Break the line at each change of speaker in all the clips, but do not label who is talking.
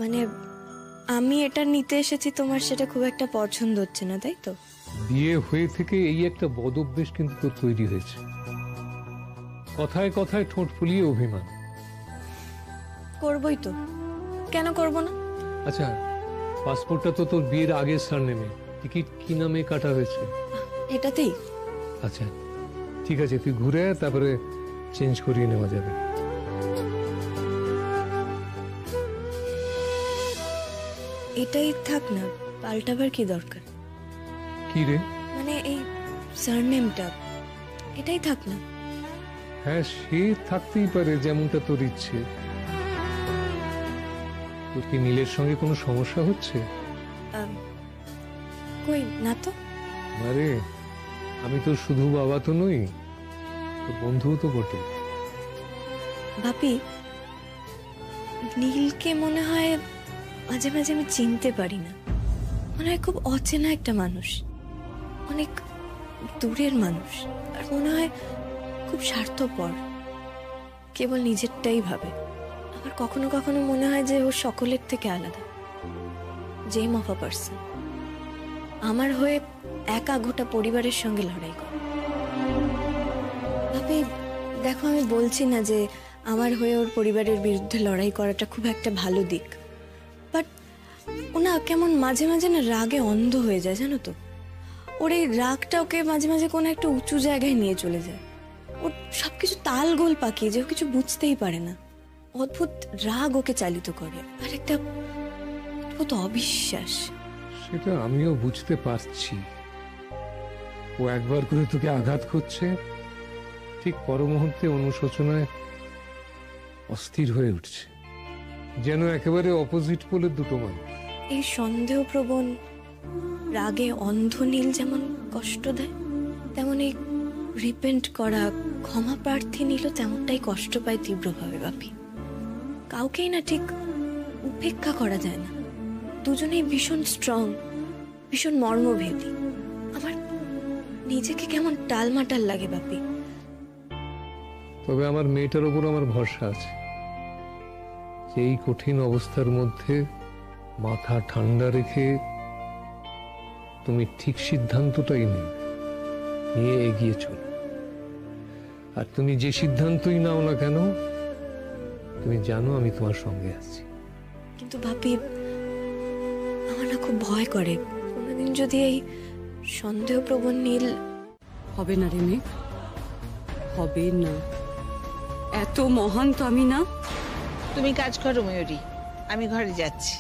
মানে আমি এটা নিতে এসেছি, তোমার সেটা খুব একটা পছন্দ হচ্ছে না, তাই তো?
বিয়ে হয়ে থেকে এই একটা বদ অভ্যেস কিন্তু তোর তৈরি হয়েছে, কথায় কথায় ঠোঁট ফুলিয়ে অভিমান।
করবই তো, কেন করব না?
আচ্ছা, পাসপোর্টটা তো তোর বিয়ের আগের সারনেমে, টিকিট কি নামে কাটা হয়েছে?
এটাতেই।
আচ্ছা ঠিক আছে, তুই ঘুরে আয়, তারপরে চেঞ্জ করিয়ে নেওয়া যাবে।
এটাই থাক না, পাল্টাবার কি দরকার?
কি রে?
মানে এই সারনেমটা, এটাই থাক না।
হ্যাঁ, সে থাকতেই পারে, যেমনটা তোর ইচ্ছে। তোর কি নীলের সঙ্গে কোনো সমস্যা হচ্ছে?
কই না তো।
আরে আমি তোর শুধু বাবা তো নই, তোর বন্ধুও তো বটে।
বাপি, নীলকে মনে হয় মাঝে মাঝে আমি চিনতে পারি না। মনে হয় খুব অচেনা একটা মানুষ, অনেক দূরের মানুষ, আর মনে হয় খুব স্বার্থপর, কেবল নিজেরটাই ভাবে। আবার কখনো কখনো মনে হয় যে ও সকলের থেকে আলাদা, জেম অফ আ পার্সন। আমার হয়ে একা গোটা পরিবারের সঙ্গে লড়াই করে। ভাবি দেখো, আমি বলছি না যে আমার হয়ে ওর পরিবারের বিরুদ্ধে লড়াই করাটা খুব একটা ভালো দিক, বাট ও না কেমন মাঝে মাঝে না রাগে অন্ধ হয়ে যায়, জানো তো? ওর এই রাগটা ওকে মাঝে মাঝে কোনো একটা উঁচু জায়গায় নিয়ে চলে যায়। ওর সবকিছু তাল গোল পাকিয়ে, যে ও কিছু বুঝতেই পারে না। অদ্ভুত রাগ ওকে চালিত করে, আর একটা অদ্ভুত অবিশ্বাস।
সেটা আমিও বুঝতে পারছি। ও একবার করে তোকে আঘাত করছে, ঠিক পর মুহূর্তে অনুশোচনায় অস্থির হয়ে উঠছে, যেন একেবারে অপোজিট পোলের দুটো মানুষ।
এই সন্দেহপ্রবণ রাগে অন্ধ নীল যেমন কষ্ট দেয়, তেমন এই রিপেন্ট করা ক্ষমা প্রার্থী নীলও তেমনটাই কষ্ট পায় তীব্রভাবে। বাপি, কাউকেই না ঠিক উপেক্ষা করা যায় না। দুজনেই ভীষণ স্ট্রং, ভীষণ মর্মভেদী। আমার নিজেকে কেমন টালমাটাল লাগে বাপি।
তবে আমার মেয়েটার উপর আমার ভরসা আছে, যে এই কঠিন অবস্থার মধ্যে মাথা ঠান্ডা রেখে তুমি ঠিক সিদ্ধান্তটাই নিয়ে এগিয়ে চলো। আর তুমি যে সিদ্ধান্তই নাও না কেন, তুমি জানো আমি তোমার সঙ্গে আছি।
কিন্তু বাপি, আমার না খুব ভয় করে, কোনোদিন যদি এই সন্দেহপ্রবণ নীল।
হবে না রে মেঘ, হবে না। এত মহান তো আমি না।
তুমি কাজ করো ময়ূরী, আমি ঘরে যাচ্ছি।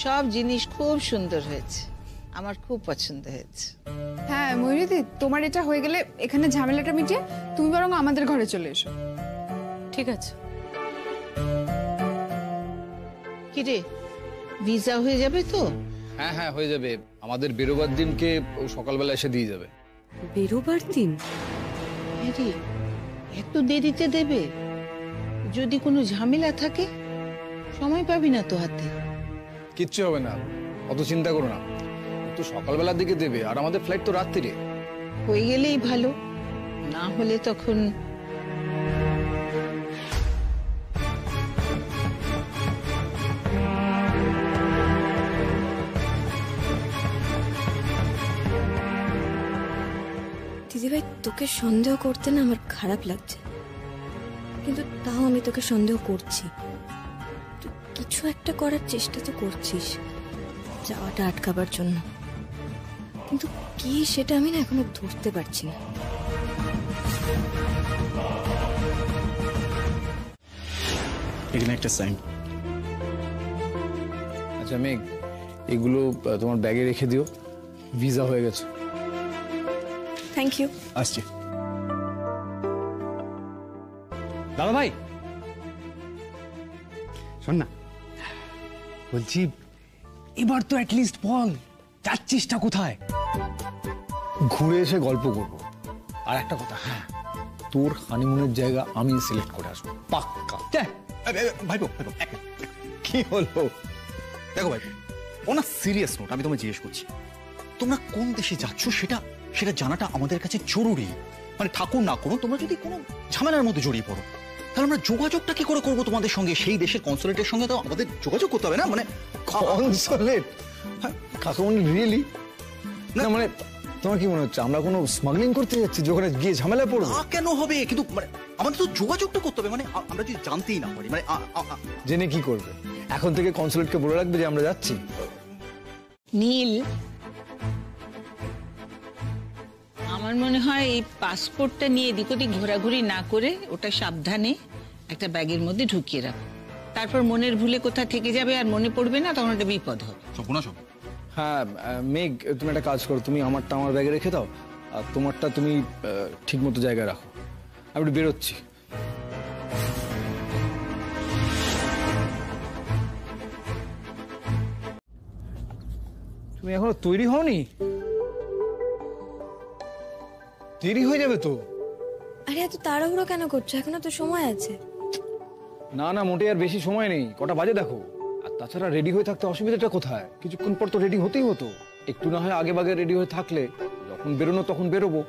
সব জিনিস খুব সুন্দর হয়েছে, আমার খুব পছন্দ হয়েছে।
হ্যাঁ ময়ূরীদি, তোমার এটা হয়ে গেলে এখানে ঝামেলাটা মিটিয়ে তুমি বরং আমাদের ঘরে চলে এসো।
ঠিক আছে।
কিরে, ভিসা হয়ে যাবে তো?
হ্যাঁ হ্যাঁ হয়ে যাবে, আমাদের বেরোবার দিনকে ও সকালবেলা এসে দিয়ে যাবে।
বেরোবার দিন?
আরে এত দেরিতে দেবে? যদি কোনো ঝামেলা থাকে সময় পাবি না তো হাতে।
কিচ্ছু হবে না, অত চিন্তা করো না। তো সকালবেলার দিকে দেবে, আর আমাদের ফ্লাইট তো রাত্রিরে।
হয়ে গেলেই ভালো, না হলে তখন।
দিদিভাই, তোকে সন্দেহ করতে না আমার খারাপ লাগছে, কিন্তু তাও আমি তোকে সন্দেহ করছি। তুই কিছু একটা করার চেষ্টা তো করছিস যাওয়াটা আটকাবার জন্য, কিন্তু কি সেটা আমি না এখনো ধরতে পারছি না।
এখানে একটা সাইন।
আচ্ছা মেঘ, এগুলো তোমার ব্যাগে রেখে দিও, ভিসা হয়ে গেছে।
Thank you.
আসছি। দাদা ভাই শোন না, বলছি এবার তো অ্যাটলিস্ট বল যাচ্ছিসটা কোথায়?
ঘুরে এসে গল্প করব। আর একটা কথা, হ্যাঁ, তোর হানিমুনের জায়গা আমি সিলেক্ট করে আসবো, পাক্কা।
ভাইপো ভাইপো, কি হলো? দেখো ভাই, ও না সিরিয়াস নোট, আমি তোমায় জিজ্ঞেস করছি তোমরা কোন দেশে যাচ্ছ সেটা জানাটা আমাদের কাছে জরুরি। মানে ঠাকুর না করো, তোমরা যদি কোনো ঝামেলার মধ্যে জড়িয়ে পড়ো, তাহলে আমরা যোগাযোগটা কি করে করবো তোমাদের সঙ্গে? সেই দেশের কনসুলেটের সঙ্গে তো আমাদের যোগাযোগ করতে হবে না? মানে
কনসুলেট? কাকুমণি রিয়েলি? না মানে তোমার কি মনে হচ্ছে আমরা কোনো স্মাগলিং করতে যাচ্ছি যে ওখানে গিয়ে ঝামেলা পড়বো?
তা কেন হবে? কিন্তু মানে আমাদের তো যোগাযোগটা করতে হবে, মানে আমরা যদি জানতেই না পারি, মানে
জেনে কি করবে? এখন থেকে কনসুলেটকে বলে রাখবে যে আমরা যাচ্ছি।
নীল, আমার মনে হয় এই পাসপোর্টটা নিয়ে এদিক ওদিক ঘোরাঘুরি না করে ওটা সাবধানে একটা ব্যাগের মধ্যে ঢুকিয়ে রাখো। তারপর মনের ভুলে কোথা থেকে যাবে আর মনে পড়বে না, তখন একটা বিপদ হবে।
হ্যাঁ মেঘ, তুমি একটা কাজ করো, তুমি আমারটা আমার ব্যাগে রেখে দাও আর তোমারটা তুমি ঠিক মতো জায়গায় রাখো। আমি একটু বেরোচ্ছি। তুমি এখনো তৈরি হওনি? দেরি হয়ে যাবে তো।
আরে এত তাড়াহুড়ো কেন করছো? এখনো তো সময় আছে।
না না, মোটে আর বেশি সময় নেই, কটা বাজে দেখো। আর তাছাড়া রেডি হয়ে থাকতে অসুবিধাটা কোথায়? কিছুক্ষণ পর তো রেডি হতেই হতো। একটু না হয় আগে ভাগে রেডি হয়ে থাকলে যখন বেরোনো তখন বেরোবো।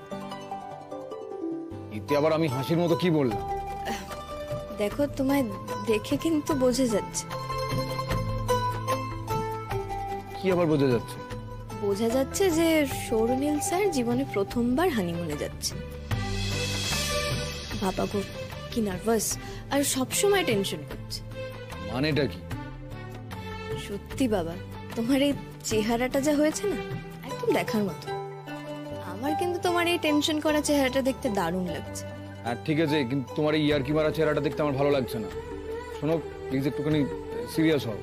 এতে আবার আমি হাসির মতো কি বললাম?
দেখো, তোমায় দেখে কিন্তু বোঝা যাচ্ছে।
কি আবার বোঝা যাচ্ছে?
বোঝা যাচ্ছে যে সৌরনীল স্যার জীবনে প্রথমবার হানিমুনে যাচ্ছে। বাবা গো, কি নার্ভাস, আর সবসময় টেনশন করছে।
মানেটা কি?
সত্যি বাবা, তোমার এই চেহারাটা যা হয়েছে না, একদম দেখার মতো। আমার কিন্তু তোমার এই টেনশন করা চেহারাটা দেখতে দারুণ লাগছে।
হ্যাঁ ঠিক আছে, কিন্তু তোমার এই ইয়ার্কি মারা চেহারাটা দেখতে আমার ভালো লাগছে না। শোনো প্লিজ, একটুখানি সিরিয়াস হও,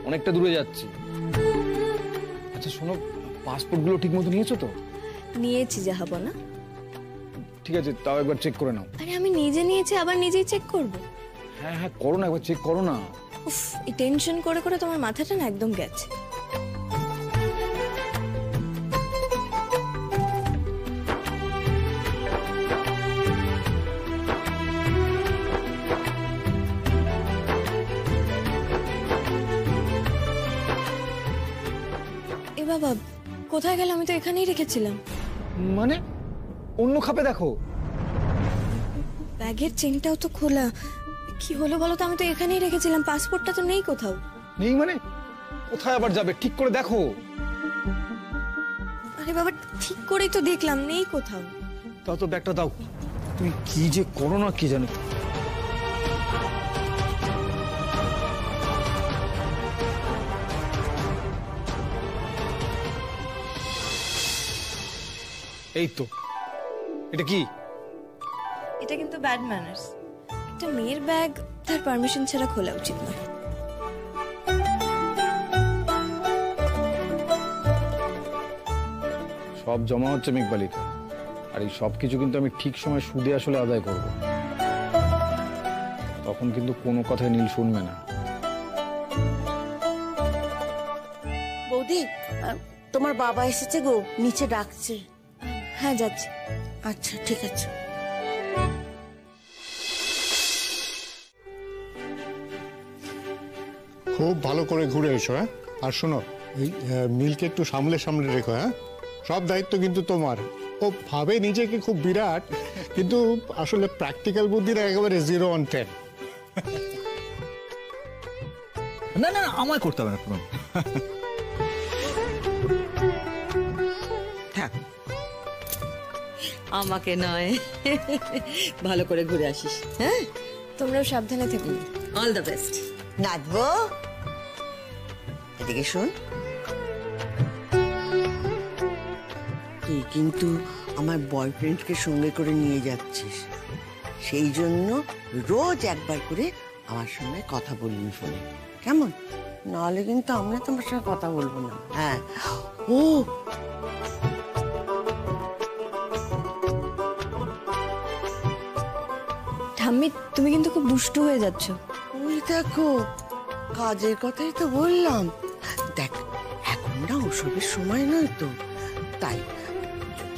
অনেকটা দূরে যাচ্ছি। আচ্ছা শোনো, পাসপোর্টগুলো ঠিক মতো নিয়েছো তো?
নিয়েছি যাহাবো না।
ঠিক আছে, তাও একবার চেক করে নাও।
আরে আমি নিজে নিয়েছি, আবার নিজেই চেক করব?
হ্যাঁ হ্যাঁ করো না, একবার চেক করো না।
উফ, এই টেনশন করে করে তোমার মাথাটা না একদম গেছে। এ বাবা, কোথায় গেল? আমি তো এখানেই রেখেছিলাম।
মানে অন্য খাপে দেখো।
ব্যাগের চেনটাও তো খোলা। কি হলো বলো তো? আমি তো এখানেই রেখেছিলাম, পাসপোর্টটা তো নেই কোথাও।
নেই মানে? কোথায় আবার যাবে? ঠিক করে দেখো।
আরে বাবা, ঠিক করেই তো দেখলাম, নেই কোথাও।
তাও তো ব্যাগটা দাও। তুমি কি যে করো না কি জানো। এই তো, এটা কি?
এটা কিন্তু ব্যাড ম্যানার্স। একটা মেয়ের ব্যাগ তার পারমিশন ছাড়া খোলা উচিত নয়।
সব জমা হচ্ছে মেঘবালিতে, আর এই সব কিছু কিন্তু আমি ঠিক সময় সুদে আসলে আদায় করব। তখন কিন্তু কোনো কথাই নীল শুনবে না।
বৌদি, তোমার বাবা এসেছে গো, নিচে ডাকছে।
হ্যাঁ, যাচ্ছি।
আচ্ছা ঠিক আছে।
খুব ভালো করে ঘুরে এসো। হ্যাঁ, আর শোনো, এই নীলকে একটু সামলে সামলে রেখো। হ্যাঁ, সব দায়িত্ব কিন্তু তোমার। ও ভাবে নিজেকে খুব বিরাট, কিন্তু আসলে প্র্যাকটিক্যাল বুদ্ধিটা একেবারে 0 on 10।
না না, আমায় করতে হবে না কোনো।
থাক, আমাকে নয়, ভালো করে ঘুরে আসিস। হ্যাঁ,
তোমরাও সাবধানে থেকো।
All the best. নাচবো? এদিকে শোন, তুই কিন্তু আমার বয়ফ্রেন্ডকে সঙ্গে করে নিয়ে যাচ্ছিস, সেই জন্য রোজ একবার করে আমার সঙ্গে কথা বলবি ফোনে, কেমন? নাহলে কিন্তু আমরা তোমার সঙ্গে কথা বলবো না। হ্যাঁ। ও
ঠাম্মি, তুমি কিন্তু খুব দুষ্টু হয়ে যাচ্ছ।
ওই দেখো, কাজের কথাই তো বললাম। দেখ, এখন না ওসবের সময় নয় তো, তাই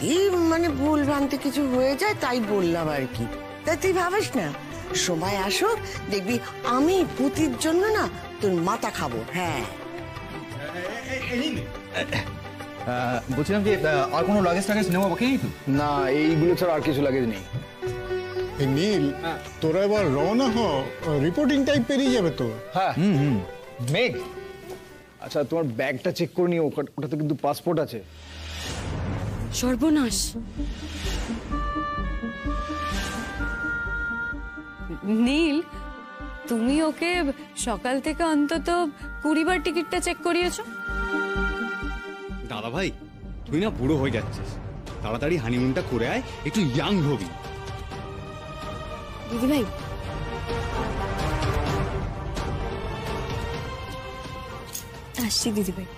যদি মানে ভুল ভ্রান্তি কিছু হয়ে যায় তাই বললাম আর কি। তাই তুই ভাবিস না, সময় আসুক দেখবি আমি পুতির জন্য না তোর মাথা খাবো। হ্যাঁ,
বলছিলাম যে আর কোনো লাগেজ টাগেজ নেওয়া বাকি নেই তো?
না, এইগুলো ছাড়া আর কিছু লাগেজ নেই।
এই নীল, তোরা এবার রওনা হ, রিপোর্টিং টাইম পেরিয়ে যাবে তো।
হ্যাঁ মেঘ, আচ্ছা তোমার ব্যাগটা চেক করে নিও, ওটাতে কিন্তু পাসপোর্ট আছে।
সর্বনাশ, নীল তুমি ওকে সকাল থেকে অন্তত 20 বার টিকিটটা চেক করিয়েছো।
দাদা ভাই তুই না বুড়ো হয়ে যাচ্ছিস, তাড়াতাড়ি হানিমুনটা করে আয়, একটু ইয়াং হবি।
দিদি ভাই, আসছি দিদি ভাই।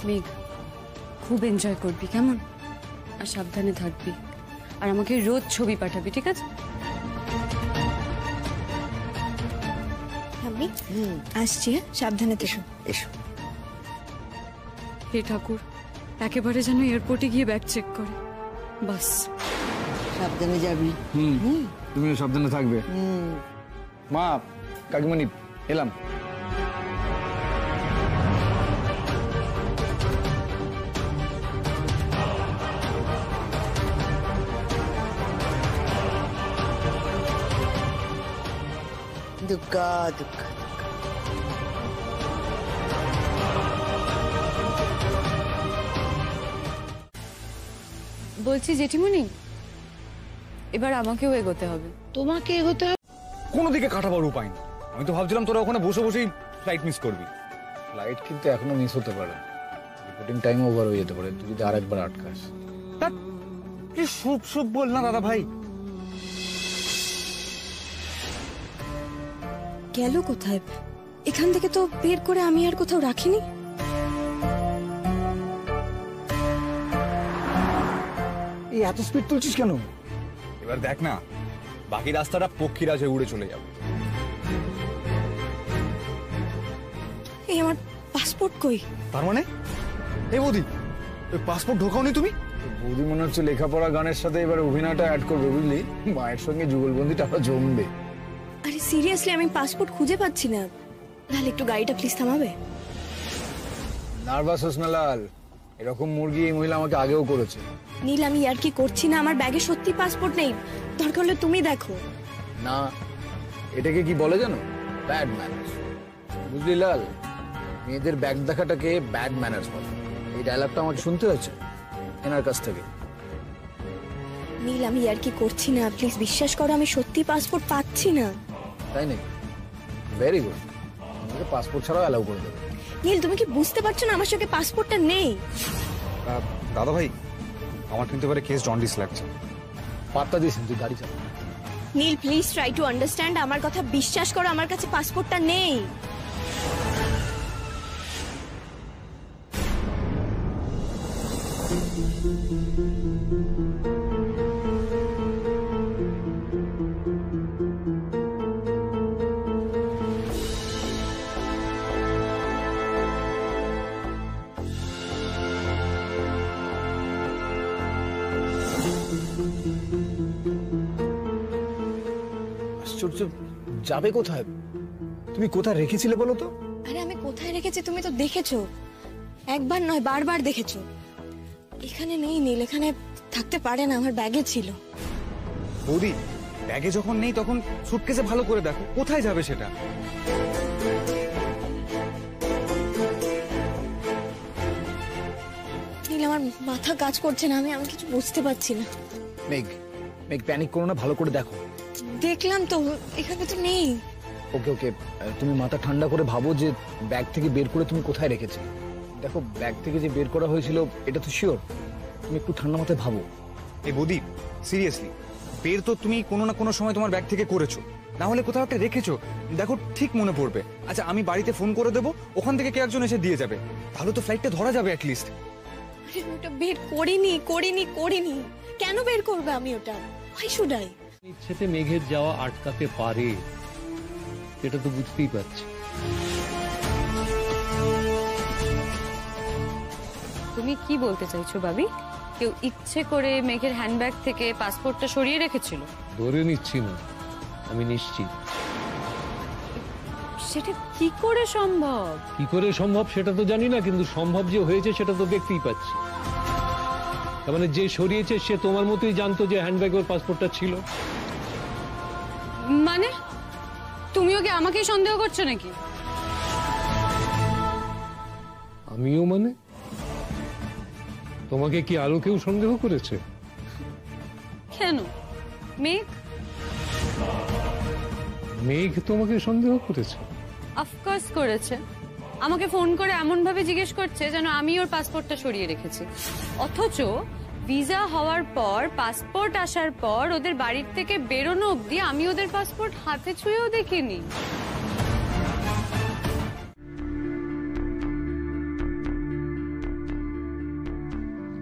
মেঘ, খুব এনজয় করবি কেমন, আর সাবধানে থাকবি, আর আমাকে রোজ ছবি পাঠাবি, ঠিক আছে?
আমি আসছি, হ্যাঁ, সাবধানে থেকো।
এসো।
হে ঠাকুর, একেবারে যেন এয়ারপোর্টে গিয়ে ব্যাগ চেক করে, বাস।
সাবধানে যাবি।
তুমিও সাবধানে থাকবে। মা, কাকিমণি, এলাম।
দুগ্গা দুগ্গা।
বলছি জেঠিমণি, এবার আমাকেও এগোতে হবে।
তোমাকে এগোতে হবে?
কোনো দিকে কাটাবার উপায় নেই। আমি তো ভাবছিলাম তোরা ওখানে বসে বসেই ফ্লাইট মিস করবি। ফ্লাইট কিন্তু এখনো মিস হতে পারে, রিপোর্টিং টাইম ওভার হয়ে যেতে পারে তুই যদি আরেকবার আটকাস।
সব বল না দাদা ভাই।
গেল কোথায়? এখান থেকে তো বের করে আমি আর কোথাও রাখিনি।
এই এত স্পিড তুলছিস কেন?
এবার দেখ না, বাকি রাস্তাটা পক্ষীরাজে উড়ে চলে যাবে।
এই আমার পাসপোর্ট কই?
তার মানে এই বৌদি, পাসপোর্ট ঢোকাওনি তুমি?
বৌদি মনে হচ্ছে লেখাপড়া গানের সাথে এবার অভিনয়টা অ্যাড করবে, বুঝলি? মায়ের সঙ্গে যুগলবন্দিটা জমবে।
আরে সিরিয়াসলি, আমি পাসপোর্ট খুঁজে পাচ্ছি না। তাহলে একটু গাড়িটা প্লিজ থামাবে?
নার্ভাস হোস না লাল, এরকম মুরগি এই মহিলা আমাকে আগেও করেছে।
নীল, আমি আর কি করছি না, আমার ব্যাগে সত্যি পাসপোর্ট নেই। দরকার হলে তুমি দেখো
না, এটাকে কি বলে জানো? Bad manners. বুঝলি লাল, মেয়েদের ব্যাগ দেখাটাকে ব্যাড ম্যানার্স বলে। এই ডায়লগটা আমাকে শুনতে হয়েছে এনার কাছ থেকে।
নীল, আমি আর কি করছি না, প্লিজ বিশ্বাস করো, আমি সত্যি পাসপোর্ট পাচ্ছি না।
তাই নাকি? ভেরি গুড, আমাকে পাসপোর্ট ছাড়াও অ্যালাউ করে দেবে।
নীল, তুমি কি বুঝতে পারছো না আমার সঙ্গে পাসপোর্টটা নেই?
দাদা ভাই, আমার কিন্তু এবারে কেস জন্ডিস লাগছে।
পাত্তা দিস, তুই গাড়ি চালা।
নীল, প্লিজ ট্রাই টু আন্ডারস্ট্যান্ড, আমার কথা বিশ্বাস করো, আমার কাছে পাসপোর্টটা নেই।
আশ্চর্য, যাবে কোথায়? তুমি কোথায় রেখেছিলে বলো তো?
আরে আমি কোথায় রেখেছি তুমি তো দেখেছো, একবার নয় বারবার দেখেছো। এখানে নেই নীল, এখানে থাকতে পারে না, আমার ব্যাগে ছিল।
বৌদি, ব্যাগে যখন নেই তখন সুটকেসে ভালো করে দেখো কোথায় যাবে সেটা।
নীল, আমার মাথা কাজ করছে না, আমি কিছু বুঝতে পারছি না।
মেঘ, মেঘ প্যানিক করো না, ভালো করে দেখো।
দেখলাম তো, এখানে তো নেই।
ওকে ওকে, তুমি মাথা ঠান্ডা করে ভাবো যে ব্যাগ থেকে বের করে তুমি কোথায় রেখেছো। দেখো, ব্যাগ থেকে যে বের করা হয়েছিল এটা তো শিওর। তুমি একটু ঠান্ডা মাথায় ভাবো।
এই বৌদি, সিরিয়াসলি, বের তো তুমি কোনো না কোনো সময় তোমার ব্যাগ থেকে করেছো, না হলে কোথাও একটা রেখেছো। দেখো, ঠিক মনে পড়বে। আচ্ছা, আমি বাড়িতে ফোন করে দেবো, ওখান থেকে কে একজন এসে দিয়ে যাবে, তাহলে তো ফ্লাইটটা ধরা যাবে অ্যাটলিস্ট।
আরে ওটা বের করিনি। কেন বের করবে আমি ওটা? Why should I?
ইচ্ছেতে মেঘের যাওয়া আটকাতে পারে, এটা তো বুঝতেই পারছি।
তুমি কি বলতে চাইছো ভাবি? কেউ ইচ্ছে করে মেঘের হ্যান্ডব্যাগ থেকে পাসপোর্টটা সরিয়ে রেখেছিল?
ধরে নিচ্ছি না, আমি নিশ্চিত।
সেটা কি করে সম্ভব?
কি করে সম্ভব সেটা তো জানি না, কিন্তু সম্ভব যে হয়েছে সেটা তো দেখতেই পাচ্ছি। তার মানে যে সরিয়েছে সে তোমার মতোই জানতো যে হ্যান্ডব্যাগে ওর পাসপোর্টটা ছিল।
মানে তুমিও কি আমাকেই সন্দেহ করছো নাকি?
আমিও মানে? তোমাকে কি আরো কেউ সন্দেহ করেছে?
কেন? মেঘ?
মেঘ তোমাকে সন্দেহ করেছে?
অফকোর্স করেছে। আমাকে ফোন করে এমন ভাবে জিজ্ঞেস করছে যেন আমি ওর পাসপোর্টটা সরিয়ে রেখেছি, অথচ ভিসা হওয়ার পর পাসপোর্ট আসার পর ওদের বাড়ির থেকে বেরোনো অবধি আমি ওদের পাসপোর্ট হাতে ছুঁয়েও দেখিনি।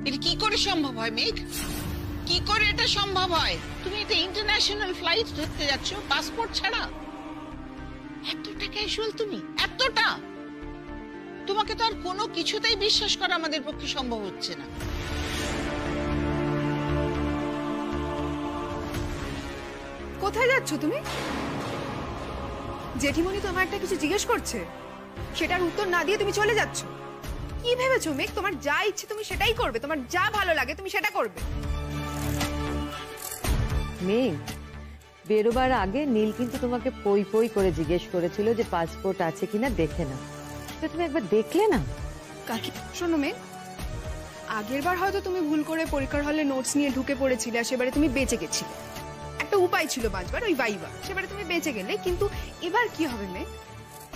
এটা কি করে সম্ভব হয় মেঘ? কি করে এটা সম্ভব হয়? তুমি একটা ইন্টারন্যাশনাল ফ্লাইট ধরতে যাচ্ছ পাসপোর্ট ছাড়া? এতটা ক্যাজুয়াল তুমি? এতটা? তোমাকে তো আর কোনো কিছুতেই বিশ্বাস করা আমাদের পক্ষে সম্ভব হচ্ছে না।
কোথায় যাচ্ছ তুমি? জেঠিমণি তোমার একটা কিছু জিজ্ঞেস করছে, সেটার উত্তর না দিয়ে তুমি চলে যাচ্ছ। কি ভেবেছো মেঘ, তোমার যা ইচ্ছে তুমি সেটাই করবে, তোমার যা ভালো লাগে তুমি সেটা করবে?
মেঘ, বেরোবার আগে নীল কিন্তু তোমাকে পই পই করে জিজ্ঞেস করেছিল যে পাসপোর্ট আছে কিনা দেখে না। তো তুমি একবার দেখলে না?
কাকি শোনো মেঘ, আগের বার হয়তো তুমি ভুল করে পরীক্ষার হলে নোটস নিয়ে ঢুকে পড়েছিলে, আর সেবারে তুমি বেঁচে গেছিলে। একটা উপায় ছিল বাঁচবার, ওই ভাইবা, সেবারে তুমি বেঁচে গেলে। কিন্তু এবার কি হবে মেঘ?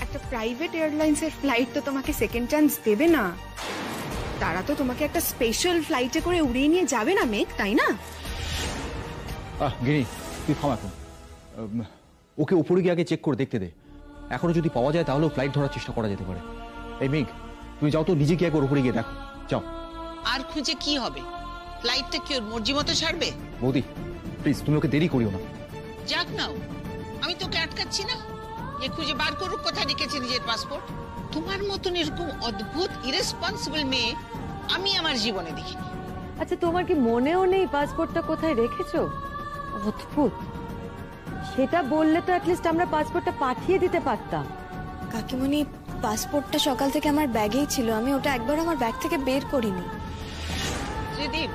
একটা প্রাইভেট এয়ারলাইন্সের ফ্লাইট তো তোমাকে সেকেন্ড চান্স দেবে না। তারা তো তোমাকে একটা স্পেশাল ফ্লাইটে করে উড়িয়ে নিয়ে যাবে না মেঘ, তাই না?
গিনি, তুই থাম এখন। ওকে উপরে গিয়ে আগে চেক করে দেখতে দে। এখনো যদি পাওয়া যায় তাহলেও ফ্লাইট ধরার চেষ্টা করা যেতে পারে। এই মেঘ, তুমি যাও তো, নিজে গিয়ে একবার উপরে গিয়ে দেখো, যাও।
আর খুঁজে কি হবে? ফ্লাইটটা কি ওর মর্জি মতো ছাড়বে?
বৌদি প্লিজ, তুমি ওকে দেরি করিও না।
যাক নাও, আমি তোকে আটকাচ্ছি না। যে খুঁজে বার করুক কোথায় রেখেছে নিজের পাসপোর্ট। তোমার মতন এরকম অদ্ভুত ইরেসপন্সিবল মেয়ে আমি আমার জীবনে দেখিনি।
আচ্ছা, তোমার কি মনেও নেই পাসপোর্টটা কোথায় রেখেছো? অদ্ভুত। সেটা বললে তো অ্যাটলিস্ট আমরা পাসপোর্টটা পাঠিয়ে দিতে পারতাম।
কাকিমণি, পাসপোর্টটা সকাল থেকে আমার ব্যাগেই ছিল, আমি ওটা একবার আমার ব্যাগ থেকে বের করিনি।
শ্রীদীপ,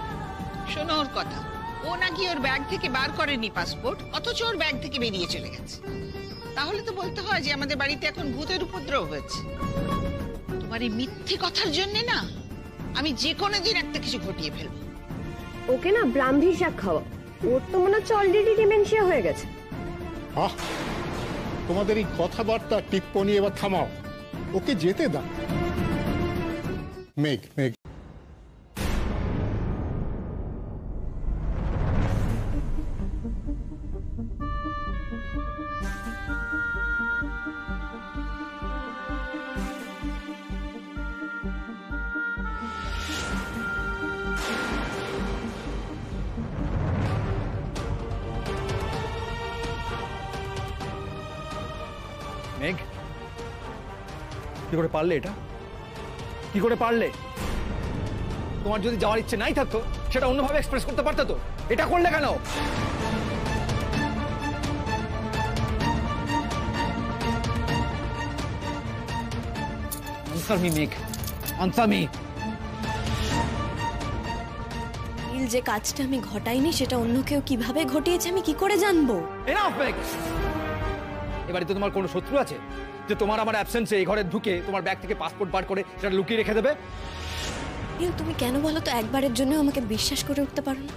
শোনো ওর কথা। ও নাকি ওর ব্যাগ থেকে বার করেনি পাসপোর্ট, অথচ ওর ব্যাগ থেকে বেরিয়ে চলে গেছে। তাহলে তো বলতে হয় যে আমাদের বাড়িতে এখন ভূতের উপদ্রব হয়েছে। তোমার এই মিথ্যে কথার জন্য না আমি যে কোনো দিন একটা কিছু ঘটিয়ে ফেলবো।
ওকে না ব্রাহ্মী শাক খাওয়া, ওর তো মনে হচ্ছে অলরেডি ডিমেনশিয়া হয়ে গেছে।
আহ, তোমাদের এই কথাবার্তা টিপ্পনি এবার থামাও, ওকে যেতে দাও। মেঘ, মেঘ,
মেঘ, কি করে পারলে এটা? কি করে পারলে? তোমার যদি যাওয়ার ইচ্ছে নাই থাকতো সেটা অন্যভাবে এক্সপ্রেস করতে পারতে তো। এটা করলে কেন? আনসার মি মেঘ, আনসার মি।
নীল, যে কাজটা আমি ঘটাইনি সেটা অন্য কেউ কিভাবে ঘটিয়েছে আমি কি করে জানবো?
এনাফ মেঘ। এবারে তো তোমার কোনো শত্রু আছে যে তোমার আমার অ্যাবসেন্সে এই ঘরে ঢুকে তোমার ব্যাগ থেকে পাসপোর্ট বার করে সেটা লুকিয়ে রেখে দেবে?
নীল, তুমি কেন বলো তো একবারের জন্য আমাকে বিশ্বাস করে উঠতে পারো না?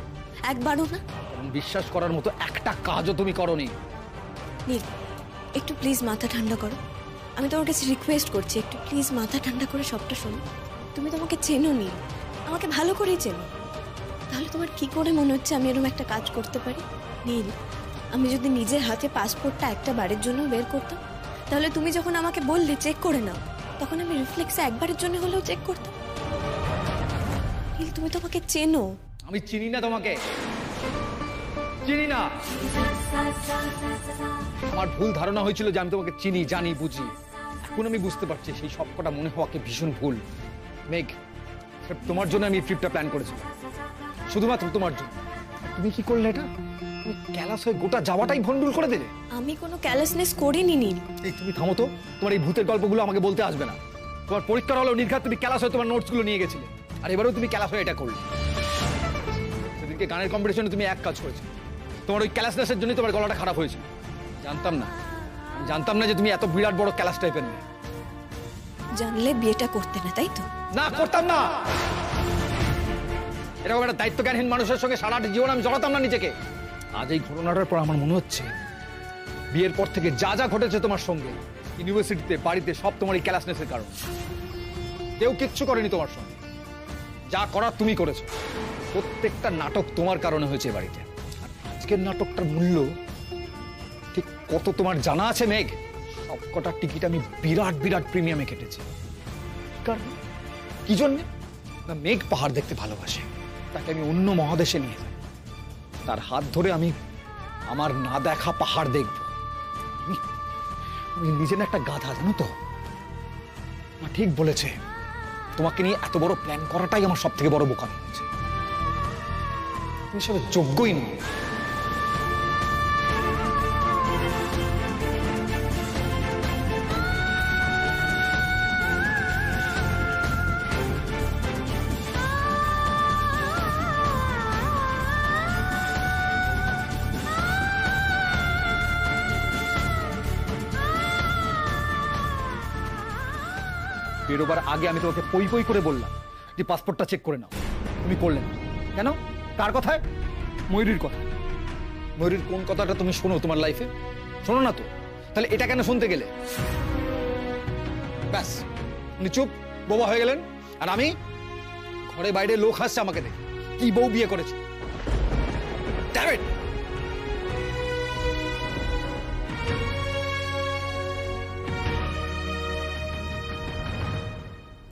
একবারও না?
বিশ্বাস করার মতো একটা কাজও তুমি করোনি।
নীল, একটু প্লিজ মাথা ঠান্ডা করো। আমি তোমার কাছে রিকোয়েস্ট করছি, একটু প্লিজ মাথা ঠান্ডা করে সবটা শোনো। তুমি তো আমাকে চেনো নীল, আমাকে ভালো করেই চেনো। তাহলে তোমার কি করে মনে হচ্ছে আমি এরকম একটা কাজ করতে পারি? নীল, আমি যদি নিজের হাতে পাসপোর্টটা একটা বারের জন্য বের করতাম, তাহলে তুমি যখন আমাকে বললে চেক করে নাও, তখন আমি রিফ্লেক্সে একবারের জন্য হলেও চেক করতাম। নীল, তুমি তো আমাকে চেনো।
আমি চিনি না তোমাকে, চিনি না। আমার ভুল ধারণা হয়েছিল যে আমি তোমাকে চিনি, জানি, বুঝি। এখন আমি বুঝতে পারছি সেই সবকটা মনে হওয়াকে ভীষণ ভুল। মেঘ, তোমার জন্য আমি এই ট্রিপটা প্ল্যান করেছিলাম, শুধুমাত্র তোমার জন্য। তুমি কি করলে এটা? তুমি ক্যালাস হয়ে গোটা যাওয়াটাই ভন্ডুল করে দিলে।
আমি কোনো ক্যালেসনেস করিনি নীল।
এই তুমি থামো তো, তোমার এই ভূতের গল্পগুলো আমাকে বলতে আসবে না। তোমার পরীক্ষার হলেও নির্ঘাত তুমি ক্যালাস হয়ে তোমার নোটসগুলো নিয়ে গেছিলে, আর এবারেও তুমি ক্যালাস হয়ে এটা করলে। সেদিনকে গানের কম্পিটিশনে তুমি এক কাজ করেছো, তোমার ওই ক্যালাসনেসের জন্য তোমার গলাটা খারাপ হয়েছে। জানতাম না, আমি জানতাম না যে তুমি এত বিরাট বড় ক্যালাস টাইপের মেয়ে।
জানলে বিয়েটা করতে না, তাই তো?
না, করতাম না। এরকম একটা দায়িত্ব জ্ঞানহীন মানুষের সঙ্গে সারাটা জীবন আমি জড়াতাম না নিজেকে। আজ এই ঘটনাটার পর আমার মনে হচ্ছে বিয়ের পর থেকে যা যা ঘটেছে তোমার সঙ্গে, ইউনিভার্সিটিতে, বাড়িতে, সব তোমার এই ক্যালাসনেসের কারণ। কেউ কিচ্ছু করেনি তোমার সঙ্গে, যা করার তুমি করেছো। প্রত্যেকটা নাটক তোমার কারণে হয়েছে বাড়িতে। আর আজকের নাটকটার মূল্য ঠিক কত তোমার জানা আছে মেঘ? সব কটা টিকিট আমি বিরাট বিরাট প্রিমিয়ামে কেটেছি। কারণ কি জন্য? না, মেঘ পাহাড় দেখতে ভালোবাসে, তাকে আমি অন্য মহাদেশে নিয়ে যাব। তার হাত ধরে আমি আমার না দেখা পাহাড় দেখব। আমি নিজে না একটা গাধা, জানো তো? মা ঠিক বলেছে, তোমাকে নিয়ে এত বড় প্ল্যান করাটাই আমার সব থেকে বড় বোকামি হয়েছে। তুমি সব যোগ্যই নই। বেরোবার আগে আমি তোমাকে পই পই করে বললাম যে পাসপোর্টটা চেক করে নাও, তুমি করলে না। কেন? কার কথায়? ময়ূরীর কথা। ময়ূরীর কোন কথাটা তুমি শোনো তোমার লাইফে? শোনো না তো, তাহলে এটা কেন শুনতে গেলে? ব্যাস, উনি চুপ, বোবা হয়ে গেলেন। আর আমি ঘরে বাইরে লোক হাসছে আমাকে দেখে, কি বউ বিয়ে করেছে। Damn it!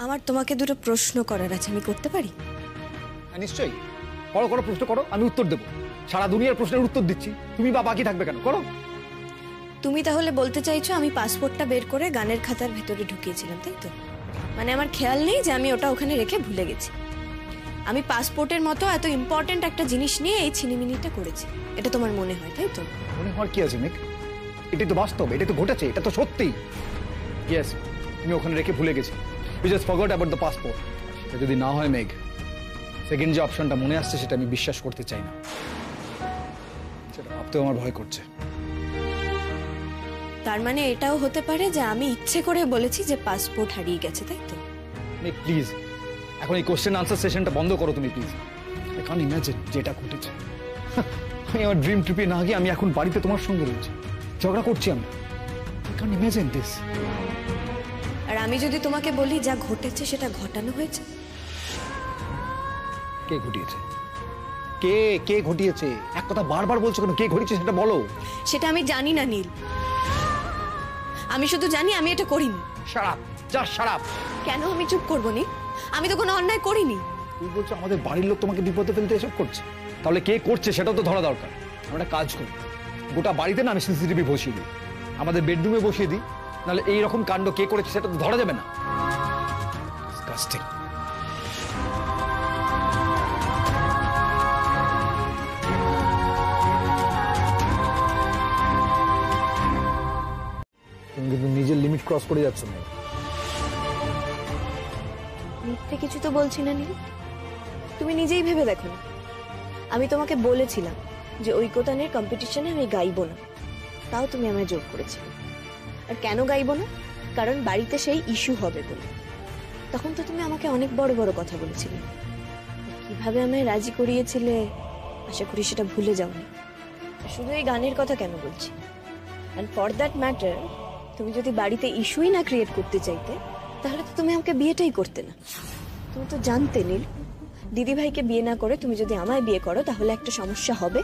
আমার তোমাকে দুটো প্রশ্ন করার আছে, আমি করতে পারি?
হ্যাঁ, নিশ্চয়ই করো, করো, প্রশ্ন করো, আমি উত্তর দেবো। সারা দুনিয়ার প্রশ্নের উত্তর দিচ্ছি, তুমি বা বাকি থাকবে কেন? করো।
তুমি তাহলে বলতে চাইছো আমি পাসপোর্টটা বের করে গানের খাতার ভেতরে ঢুকিয়েছিলাম, তাই তো? মানে আমার খেয়াল নেই যে আমি ওটা ওখানে রেখে ভুলে গেছি। আমি পাসপোর্টের মতো এত ইম্পর্ট্যান্ট একটা জিনিস নিয়ে এই ছিনিমিনিটা করেছি, এটা তোমার মনে হয়, তাই তো?
মনে হওয়ার কি আছে মেঘ? এটাই তো বাস্তব, এটা তো ঘটেছে, এটা তো সত্যি। ইয়েস, তুমি ওখানে রেখে ভুলে গেছি। You just forgot about the passport. এটা যদি না হয় মেঘ, সেকেন্ড যে অপশনটা মনে আসছে সেটা আমি বিশ্বাস করতে চাই না। সেটা ভাবতেও আমার ভয় করছে।
তার মানে এটাও হতে পারে যে আমি ইচ্ছে করে বলেছি যে পাসপোর্ট হারিয়ে গেছে, তাই তো?
মেঘ প্লিজ, এখন এই কোশ্চেন আনসার সেশনটা বন্ধ করো তুমি প্লিজ। আই ক্যান্ট ইমাজিন যেটা ঘটেছে। আমি আমার ড্রিম ট্রিপে না গিয়ে আমি এখন বাড়িতে তোমার সঙ্গে রয়েছি, ঝগড়া করছি আমি। I can't imagine this.
আর আমি যদি তোমাকে বলি যা ঘটেছে সেটা ঘটানো হয়েছে?
কে ঘটিয়েছে? কে কে ঘটিয়েছে? এক কথা বারবার বলছো কেন? কে ঘটিয়েছে সেটা বলো।
সেটা আমি জানি না নীল, আমি শুধু জানি আমি এটা করিনি।
শারাপ, যা শারাপ।
কেন আমি চুপ করবো নীল? আমি তো কোনো অন্যায় করিনি।
তুই বলছো আমাদের বাড়ির লোক তোমাকে বিপদে ফেলতে এসব করছে? তাহলে কে করছে সেটাও তো ধরা দরকার। আমরা কাজ করি, গোটা বাড়িতে না আমি সিসিটিভি বসিয়ে দিই, আমাদের বেডরুমে বসিয়ে দিই, নাহলে এইরকম কাণ্ড কে করেছে সেটা তো ধরা যাবে না। ডিসকাস্টিং। তুমি কিন্তু নিজের লিমিট ক্রস করে যাচ্ছ না।
মিথ্যে কিছু তো বলছি না নীল, তুমি নিজেই ভেবে দেখো না। আমি তোমাকে বলেছিলাম যে ঐকতানের কম্পিটিশনে আমি গাইবো না, তাও তুমি আমায় জোর করেছিলে। আর কেন গাইবো না? কারণ বাড়িতে সেই ইস্যু হবে বলে। তখন তো তুমি আমাকে অনেক বড় বড় কথা বলেছিলে। কিভাবে আমায় রাজি করিয়েছিলে আশা করি সেটা ভুলে যাওনি। শুধু এই গানের কথা কেন বলছি, অ্যান্ড ফর দ্যাট ম্যাটার তুমি যদি বাড়িতে ইস্যুই না ক্রিয়েট করতে চাইতে তাহলে তো তুমি আমাকে বিয়েটাই করতে না। তুমি তো জানতে নীল, দিদি ভাইকে বিয়ে না করে তুমি যদি আমায় বিয়ে করো তাহলে একটা সমস্যা হবে।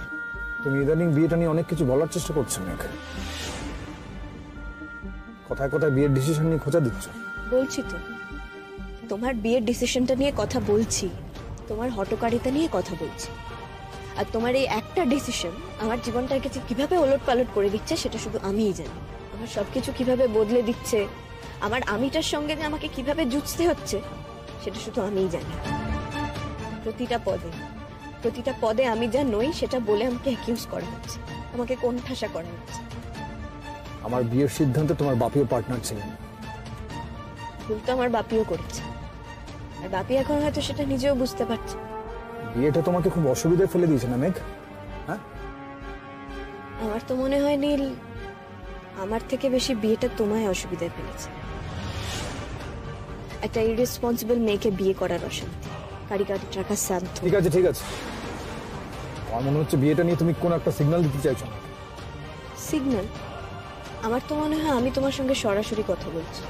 তুমি ইদানিং বিয়েটা নিয়ে অনেক কিছু বলার চেষ্টা করছো মেঘ। কথায় কথায় বিয়ের ডিসিশন নিয়ে খোঁচা দিচ্ছ।
বলছি তো, তোমার বিয়ের ডিসিশনটা নিয়ে কথা বলছি, তোমার হটকারিতা নিয়ে কথা বলছি। আর তোমার এই একটা ডিসিশন আমার জীবনটাকে যে কিভাবে ওলট পালট করে দিচ্ছে সেটা শুধু আমিই জানি। আমার সবকিছু কিভাবে বদলে দিচ্ছে, আমার আমিটার সঙ্গে যে আমাকে কিভাবে যুঝতে হচ্ছে সেটা শুধু আমিই জানি। প্রতিটা পদে আমি যা নই সেটা বলে আমাকে অ্যাকিউজ করা হচ্ছে, আমাকে কোণঠাসা করা হচ্ছে।
আমার বিয়ের সিদ্ধান্তে তোমার বাপিও পার্টনার ছিলেন।
ভুল তো আমার বাপিও করেছে, আর বাপি এখন হয়তো সেটা নিজেও বুঝতে পারছে।
বিয়েটা তোমাকে খুব অসুবিধায় ফেলে দিয়েছে না মেঘ? হ্যাঁ,
আমার তো মনে হয় নীল আমার থেকে বেশি বিয়েটা তোমায় অসুবিধায় ফেলেছে। একটা ইরেসপন্সিবল মেয়েকে বিয়ে করার অশান্তি, কারি কারি টাকা শান্ত।
ঠিক আছে ঠিক আছে, আমার মনে হচ্ছে বিয়েটা নিয়ে তুমি কোন একটা সিগন্যাল দিতে চাইছো না।
সিগন্যাল? আমার তো মনে হয় আমি তোমার সঙ্গে সরাসরি কথা বলছি।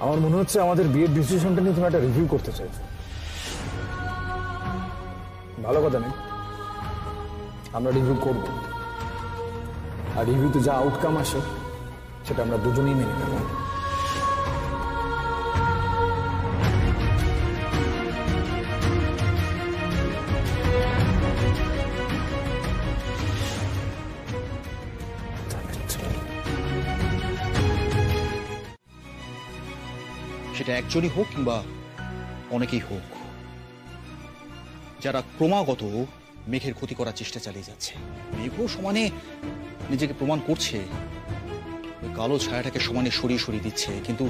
আমার মনে হচ্ছে আমাদের বিয়ের ডিসিশনটা নিয়ে তুমি একটা রিভিউ করতে চাইছো। ভালো কথা নেই, আমরা রিভিউ করব, আর রিভিউতে যা আউটকাম আসে সেটা আমরা দুজনেই মেনে নেব।
সেটা একজনই হোক কিংবা অনেকেই হোক, যারা ক্রমাগত মেঘের ক্ষতি করার চেষ্টা চালিয়ে যাচ্ছে, মেঘও সমানে নিজেকে প্রমাণ করছে, ওই কালো ছায়াটাকে সমানে সরিয়ে সরিয়ে দিচ্ছে, কিন্তু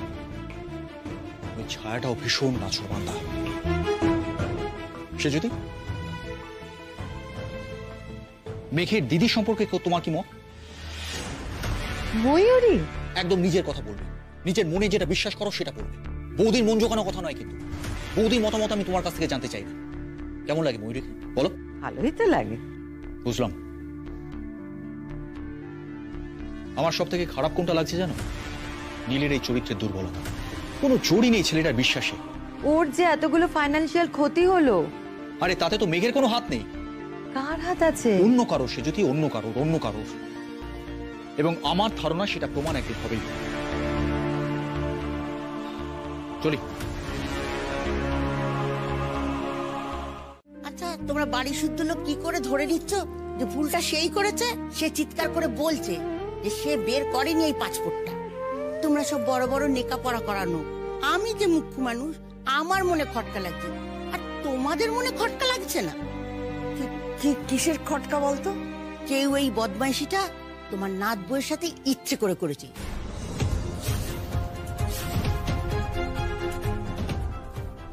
ওই ছায়াটাও ভীষণ নাছোড়বান্দা। সে যদি মেঘের দিদি সম্পর্কে তোমার কি মত?
ময়ূরী
একদম নিজের কথা বলবে, নিজের মনে যেটা বিশ্বাস করো সেটা বলবে। বৌদির মন জোগানো কথা নয়, কিন্তু বৌদির মতামত আমি তোমার কাছ থেকে জানতে চাই না। কেমন লাগে ময়ূরী, বলো?
ভালোই তো লাগে।
বুঝলাম। আমার সব থেকে খারাপ কোনটা লাগছে জানো? নীলের এই চরিত্রের দুর্বলতা। কোনো জোরই নেই ছেলেটার বিশ্বাসে।
ওর যে এতগুলো ফাইন্যান্সিয়াল ক্ষতি হলো,
আরে তাতে তো মেঘের কোনো হাত নেই।
কার হাত আছে?
অন্য কারো, সে যদি অন্য কারোর। এবং আমার ধারণা সেটা প্রমাণ একদিন হবেই। চলি।
আচ্ছা, তোমরা বাড়ি শুদ্ধ লোক কি করে ধরে নিচ্ছ যে ভুলটা সেই করেছে? সে চিৎকার করে বলছে যে সে বের করেনি এই পাসপোর্টটা। তোমরা সব বড় বড় নেকা পড়া করানো, আমি যে মুখ্য মানুষ, আমার মনে খটকা লাগছে, আর তোমাদের মনে খটকা লাগছে না। কিসের খটকা বলতো? কেউ এই বদমাইশিটা তোমার নাত বউয়ের সাথে ইচ্ছে করে করেছে।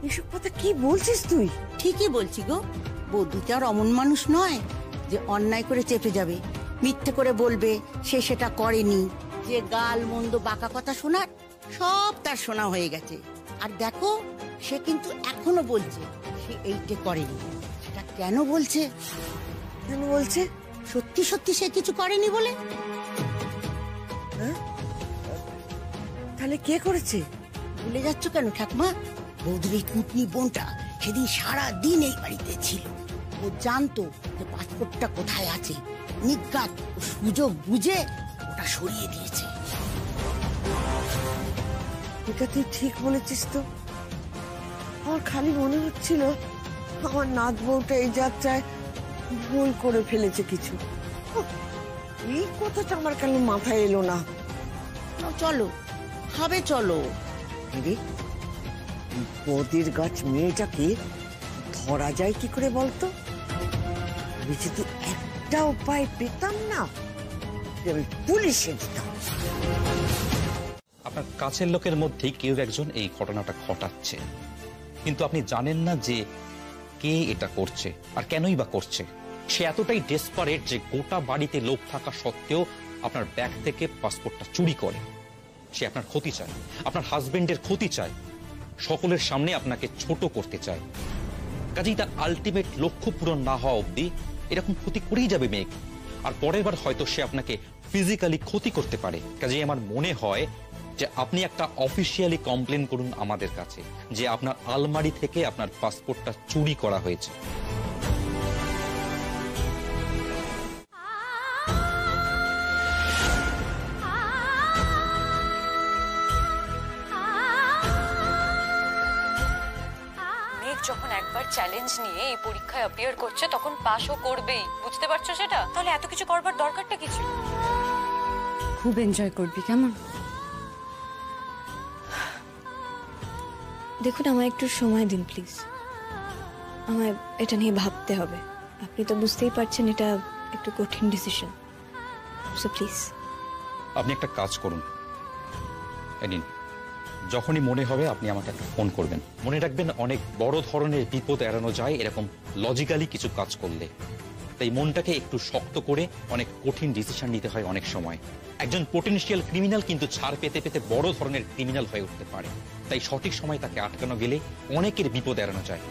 এসব কথা কি বলছিস তুই? ঠিকই বলছি গো, বৌদিটা আর অমন মানুষ নয় যে অন্যায় করে চেপে যাবে, মিথ্যে করে বলবে সে সেটা করেনি। যে গাল মন্দ বাঁকা কথা শোনার সব তার শোনা হয়ে গেছে। আর দেখো, সে কিন্তু এখনো বলছে সে এইটে করেনি। সেটা কেন বলছে? সত্যি সত্যি সে কিছু করেনি বলে। তাহলে কে করেছে? ভুলে যাচ্ছ কেন ঠাকুমা? বৌদির এই কুটনি বোনটা সেদিন সারা দিন এই বাড়িতে ছিল। ও জানতো যে পাসপোর্টটা কোথায় আছে, নিজ্ঞাত ও সুযোগ বুঝে ওটা সরিয়ে দিয়েছে। এটা তুই ঠিক বলেছিস তো। আমার খালি মনে হচ্ছিল আমার নাত বউটা এই যাত্রায় ভুল করে ফেলেছে কিছু। এই কথাটা আমার কেন মাথায় এলো না। চলো খাবে, চলো। বদির গাছ মেয়েটাকে ধরা যায় কি করে বলতো? আমি যদি একটা উপায় পেতাম না, আমি পুলিশে দিতাম।
আপনার কাছের লোকের মধ্যেই কেউ একজন এই ঘটনাটা ঘটাচ্ছে, কিন্তু আপনি জানেন না যে কে এটা করছে আর কেনই বা করছে। সে এতটাই ডেসপারেট যে গোটা বাড়িতে লোক থাকা সত্ত্বেও আপনার ব্যাগ থেকে পাসপোর্টটা চুরি করে। সে আপনার ক্ষতি চায়, আপনার হাজবেন্ডের ক্ষতি চায়, সকলের সামনে আপনাকে ছোট করতে চায়। কাজেই তার আলটিমেট লক্ষ্য পূরণ না হওয়া অবধি এরকম ক্ষতি করেই যাবে মেঘ। আর পরের বার হয়তো সে আপনাকে ফিজিক্যালি ক্ষতি করতে পারে। কাজেই আমার মনে হয় যে আপনি একটা অফিসিয়ালি কমপ্লেন করুন আমাদের কাছে যে আপনার আলমারি থেকে আপনার পাসপোর্টটা চুরি করা হয়েছে।
যখন একবার চ্যালেঞ্জ নিয়ে এই পরীক্ষায় অ্যাপিয়ার করছে তখন পাসও করবেই, বুঝতে পারছো সেটা? তাহলে এত কিছু করবার দরকারটা কি ছিল? খুব এনজয় করবি, কেমন?
দেখুন, আমায় একটু সময় দিন প্লিজ। আমায় এটা নিয়ে ভাবতে হবে। আপনি তো বুঝতেই পারছেন এটা একটু কঠিন ডিসিশন, সো প্লিজ।
আপনি একটা কাজ করুন, নিন, যখনই মনে হবে আপনি আমাকে একটা ফোন করবেন। মনে রাখবেন, অনেক বড় ধরনের বিপদ এড়ানো যায় এরকম লজিক্যালি কিছু কাজ করলে। তাই মনটাকে একটু শক্ত করে অনেক কঠিন ডিসিশন নিতে হয় অনেক সময়। একজন পোটেনশিয়াল ক্রিমিনাল কিন্তু ছাড় পেতে পেতে বড় ধরনের ক্রিমিনাল হয়ে উঠতে পারে, তাই সঠিক সময় তাকে আটকানো গেলে অনেকের বিপদ এড়ানো যায়।